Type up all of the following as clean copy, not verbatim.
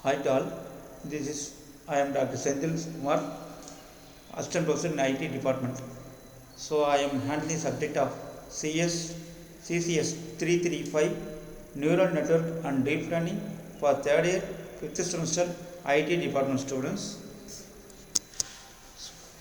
Hi to all. I am Dr. Senthil Kumar, Assistant Professor in IT Department. So I am handling the subject of CCS335 Neural Network and Deep Learning for third year, fifth semester IT Department students.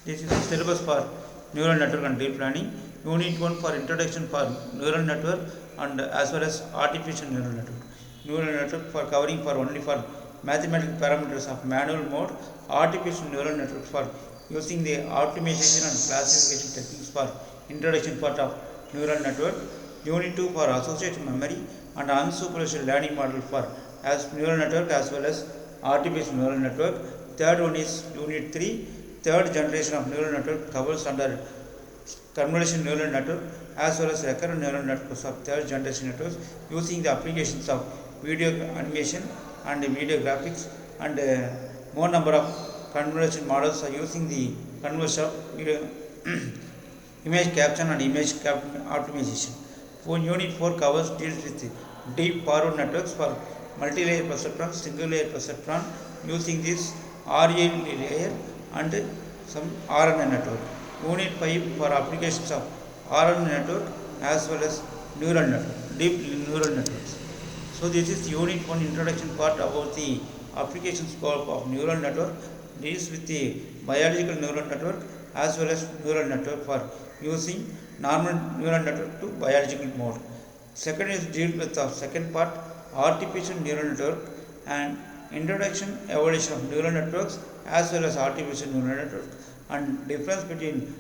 This is the syllabus for Neural Network and Deep Learning. Unit 1 for Introduction for Neural Network and as well as Artificial Neural Network. Neural Network for covering for only for mathematical parameters of manual mode. Artificial Neural Network for using the optimization and classification techniques for introduction part of Neural Network. Unit 2 for Associative Memory and Unsupervised Learning Model for as Neural Network as well as Artificial Neural Network. Third one is Unit 3. Third generation of neural network covers under convolution neural network as well as recurrent neural networks of third generation networks using the applications of video animation and video graphics and more number of convolution models are using the conversion of video image caption and image optimization. For Unit 4 deals with deep forward networks for multi-layer perceptron, single layer perceptron using this RA layer and some RNN network. Unit 5 for applications of RNN network as well as neural network, deep neural networks. So this is Unit 1 introduction part about the application scope of neural network. Deals with the biological neural network as well as neural network for using normal neural network to biological mode. Second is deal with the second part, artificial neural network and introduction evolution of neural networks as well as artificial neural network and difference between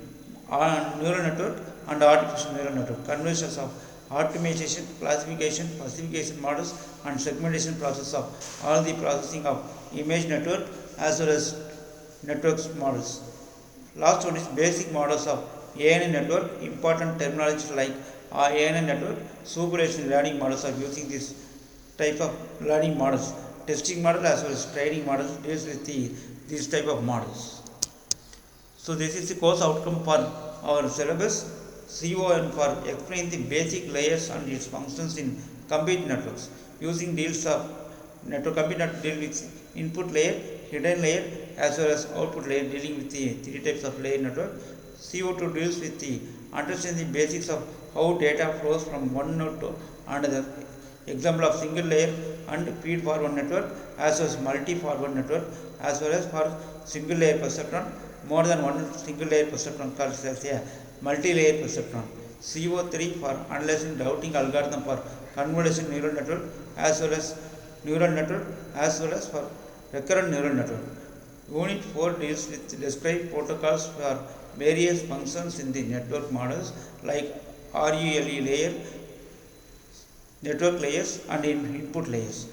neural network and artificial neural network, conversions of optimization, classification, classification models and segmentation process of all the processing of image network as well as networks models. Last one is basic models of ANN network, important terminology like ANN network, supervision learning models are using this type of learning models. Testing model as well as training models deals with these type of models. So this is the course outcome for our syllabus. CON for explain the basic layers and its functions in computer networks using deals of network computer deal with input layer, hidden layer as well as output layer dealing with the three types of layer network. CO2 deals with the understand the basics of how data flows from one node to another. Example of single layer and feed forward network as well as multi forward network as well as for single layer perceptron, more than one single layer perceptron called as a multi-layer perceptron. CO3 for analyzing routing algorithm for convolution neural network as well as neural network as well as for recurrent neural network. Unit 4 deals with describe protocols for various functions in the network models like RULE layer, network layers and input layers.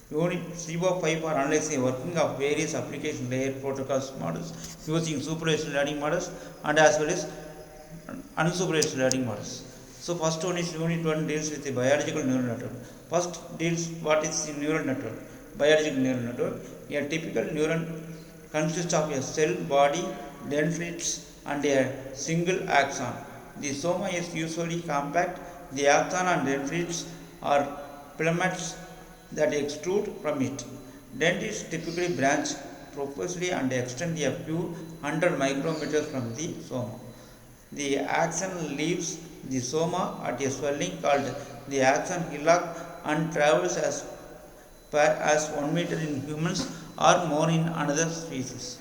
Unit CO5 for analyzing the working of various application layer protocols models using supervised learning models and as well as unsupervised learning models. So first one is Unit 1 deals with the biological neural network. First deals what is the neural network. Biological neural network. A typical neuron consists of a cell body, dendrites and a single axon. The soma is usually compact. The axon and dendrites are filaments that extrude from it. Dendrites typically branch profusely and extend a few hundred micrometers from the soma. The axon leaves the soma at a swelling called the axon hillock and travels as far as 1 meter in humans or more in another species.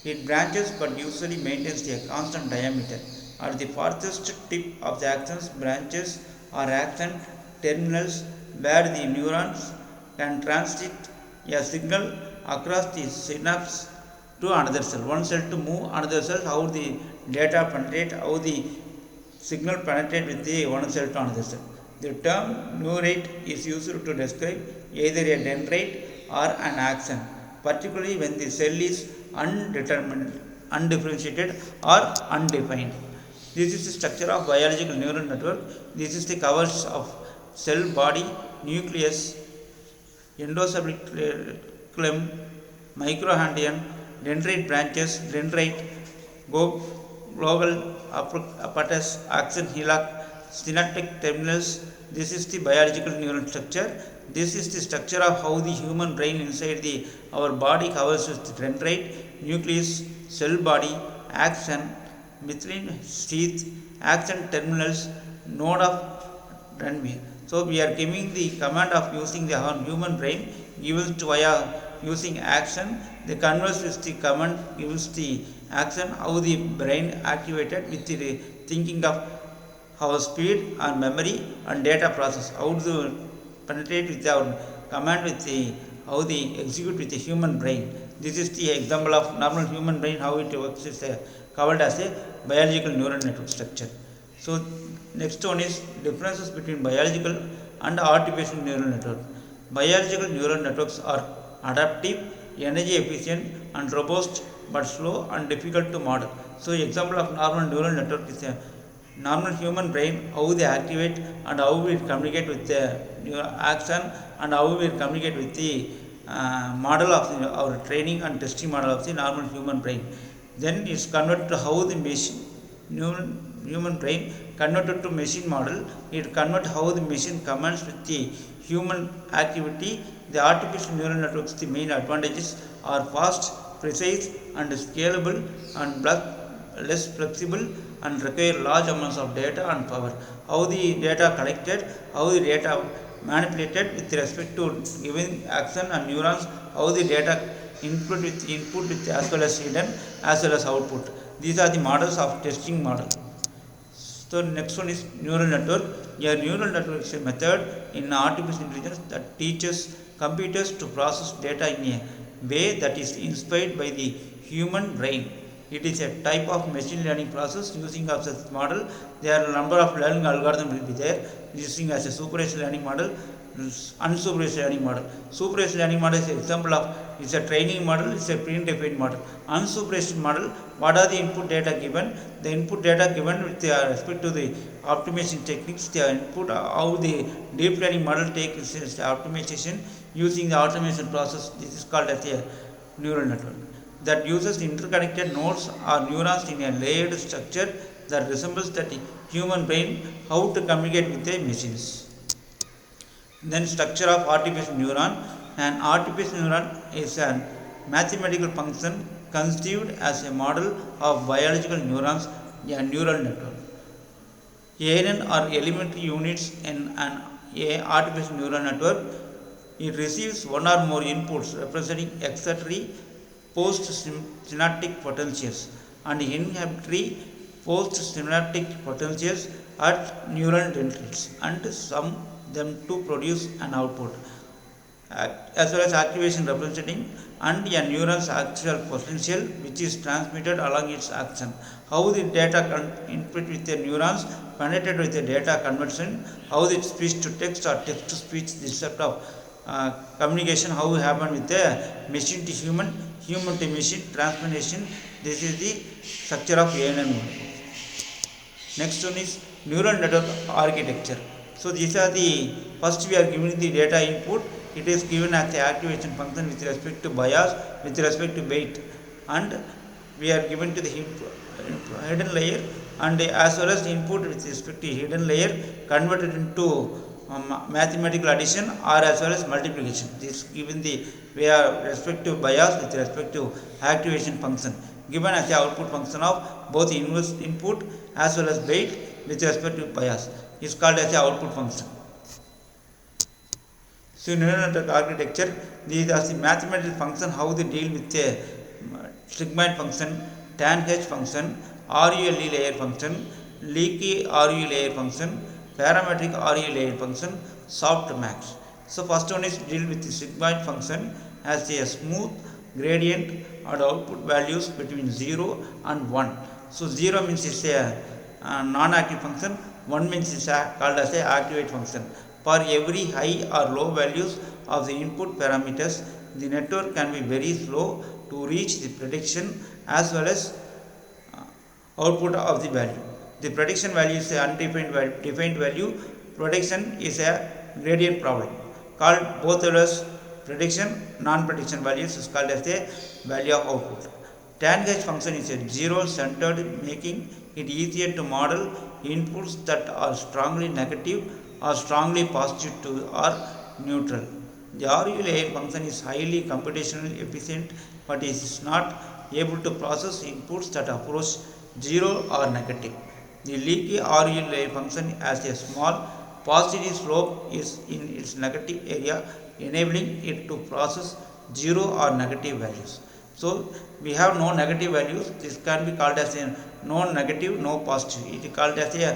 It branches but usually maintains a constant diameter. At the farthest tip of the axon's branches are axon terminals where the neurons can transmit a signal across the synapse to another cell. One cell to move another cell, how the data penetrate, how the signal penetrate with the one cell to another cell. The term neurate is used to describe either a dendrite or an axon, particularly when the cell is undetermined, undifferentiated or undefined. This is the structure of biological neural network. This is the covers of cell body, nucleus, endocytoplazm, microhondrion, dendrite branches, dendrite, global apparatus, axon hillock, synaptic terminals. This is the biological neuron structure. This is the structure of how the human brain inside our body covers with dendrite, nucleus, cell body, axon, myelin sheath, axon terminals, node of Ranveer. So we are giving the command of using the human brain given to via using action. The converse is the command gives the action how the brain activated with the thinking of our speed and memory and data process. How to penetrate with our command with the how the execute with the human brain. This is the example of normal human brain how it works is covered as a biological neural network structure. So next one is differences between biological and artificial neural network. Biological neural networks are adaptive, energy efficient and robust but slow and difficult to model. So example of normal neural network is a normal human brain, how they activate and how we communicate with the action and how we communicate with the model of our training and testing model of the normal human brain. Then it's converted to how the machine human brain converted to machine model. It converts how the machine commands with the human activity. The artificial neural networks, the main advantages are fast, precise and scalable and less flexible and require large amounts of data and power. How the data collected, how the data manipulated with respect to given action and neurons, how the data input with as well as hidden as well as output. These are the models of testing model. So next one is neural network. A neural network is a method in artificial intelligence that teaches computers to process data in a way that is inspired by the human brain. It is a type of machine learning process using of such model. There are a number of learning algorithms will be there using as a supervised learning model, unsupervised learning model. Supervised learning model is an example of it's a training model, it's a predefined model. Unsupervised model, what are the input data given? The input data given with respect to the optimization techniques, the input how the deep learning model takes optimization using the automation process. This is called as a neural network that uses interconnected nodes or neurons in a layered structure that resembles the human brain how to communicate with the machines. Then structure of artificial neuron. An artificial neuron is a mathematical function conceived as a model of biological neurons, a neural network. ANN are elementary units in an artificial neural network. It receives one or more inputs representing excitatory post-synaptic potentials and inhibitory post-synaptic potentials at neural dendrites and sum them to produce an output, as well as activation representing and a neuron's actual potential which is transmitted along its action. How the data input with the neurons penetrated with the data conversion, how the speech to text or text to speech, this sort of communication how it happen with the machine to human, human to machine transformation. This is the structure of ANN. Next one is neural network architecture. So these are the first we are giving the data input. It is given as the activation function with respect to bias, with respect to weight, and we are given to the hidden layer and as well as the input with respect to hidden layer converted into mathematical addition or as well as multiplication. This given the way of respect to bias with respect to activation function given as the output function of both inverse input as well as weight with respect to bias is called as the output function. So neural network architecture, these are the mathematical function how they deal with the sigmoid function, tan h function, RULE layer function, leaky RU layer function, parametric RU layer function, softmax. So first one is deal with the sigmoid function as a smooth gradient or output values between 0 and 1. So 0 means it's a non-active function, 1 means it's called as a activate function. For every high or low values of the input parameters, the network can be very slow to reach the prediction as well as output of the value. The prediction value is an defined value. Prediction is a gradient problem called both as prediction, non-prediction values is called as the value of output. Tangent function is a zero-centered, making it easier to model inputs that are strongly negative or strongly positive to or neutral. The RU layer function is highly computationally efficient, but it is not able to process inputs that approach zero or negative. The leaky RU layer function has a small positive slope is in its negative area, enabling it to process zero or negative values. So we have no negative values. This can be called as a no negative, no positive. It is called as a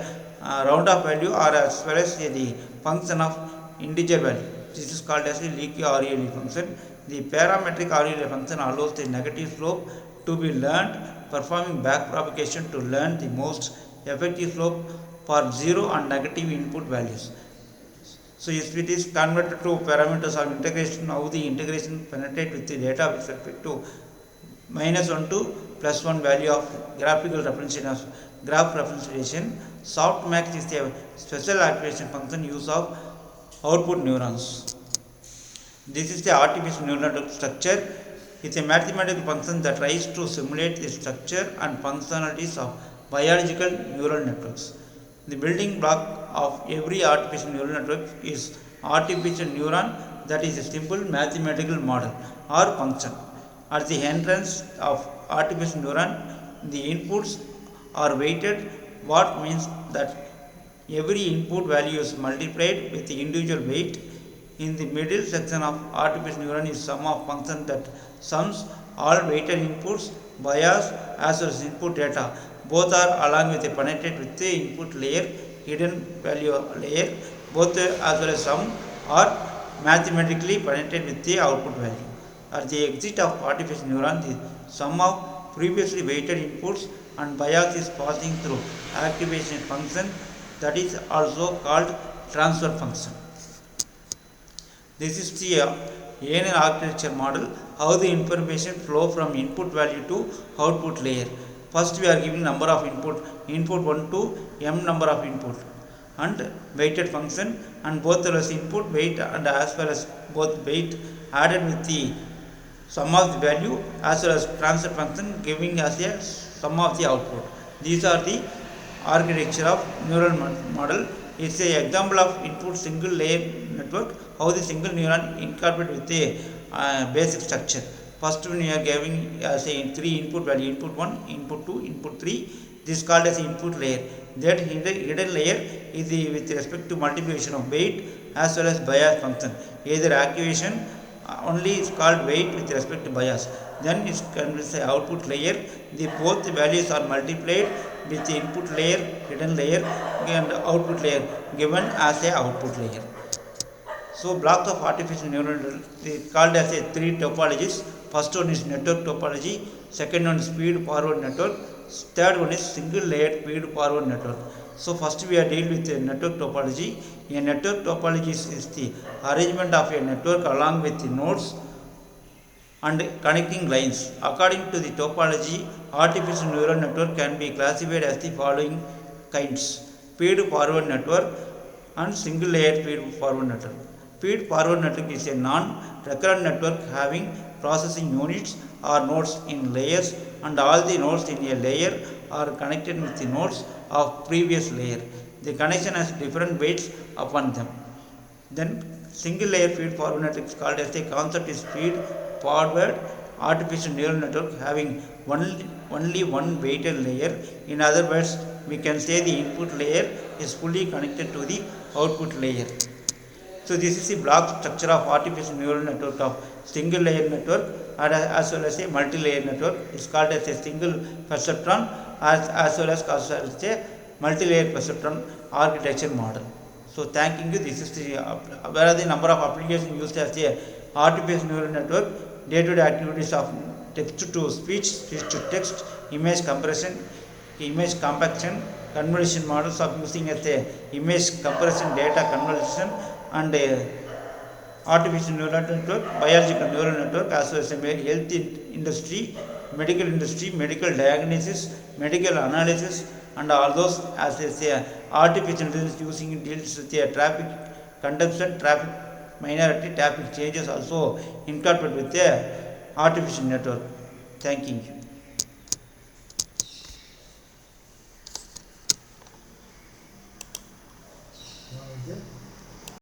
round of value or as well as the function of integer value. This is called as a leaky RELE function. The parametric RELE function allows the negative slope to be learned, performing back propagation to learn the most effective slope for zero and negative input values. So if it is converted to parameters of integration, how the integration penetrate with the data with respect to -1 to +1 value of graphical representation of graph representation. Softmax is a special activation function use of output neurons. This is the artificial neural network structure. It's a mathematical function that tries to simulate the structure and functionalities of biological neural networks. The building block of every artificial neural network is artificial neuron, that is a simple mathematical model or function. At the entrance of artificial neuron, the inputs are weighted, what means that every input value is multiplied with the individual weight. In the middle section of artificial neuron is sum of function that sums all weighted inputs, bias as well as input data. Both are along with the penetrate with the input layer, hidden value layer, both as well as sum are mathematically penetrate with the output value. At the exit of artificial neuron, the sum of previously weighted inputs and bias is passing through activation function, that is also called transfer function. This is the ANN architecture model, how the information flow from input value to output layer. First we are giving number of input 1 to m number of input and weighted function, and both as input weight and as well as both weight added with the sum of the value as well as transfer function giving us a sum of the output. These are the architecture of neural model. It's an example of input single layer network, how the single neuron incorporate with the basic structure. First when you are giving say 3 input value, input 1, input 2, input 3, this is called as input layer. That hidden layer is with respect to multiplication of weight as well as bias function. Either activation only is called weight with respect to bias. Then it can be say output layer. The both values are multiplied with the input layer, hidden layer, and output layer given as a output layer. So blocks of artificial neural network is called as a 3 topologies. First one is network topology, second one is feed forward network, third one is single layered feed forward network. So first we are dealing with a network topology. A network topology is the arrangement of a network along with the nodes and connecting lines. According to the topology, artificial neural network can be classified as the following kinds: feed forward network and single layer feed forward network. Feed forward network is a non-recurrent network having processing units or nodes in layers, and all the nodes in a layer are connected with the nodes of previous layer. The connection has different weights upon them. Then single layer feed forward network is called as the concept is feed forward artificial neural network having only one weighted layer. In other words, we can say the input layer is fully connected to the output layer. So this is the block structure of artificial neural network of single layer network as well as a multi-layer network. It's called as a single perceptron as well as a multi-layer perceptron architecture model. So thanking you. This is the where are the number of applications used as a artificial neural network. Day-to-day activities of text to speech, speech to text, image compression, image compaction, convolution models of using as a image compression, data convolution, and artificial neural network, biological neural network, as well as health industry, medical diagnosis, medical analysis, and all those as a artificial intelligence using deals with a traffic consumption, traffic minority, traffic changes also incorporated with the artificial network. Thank you.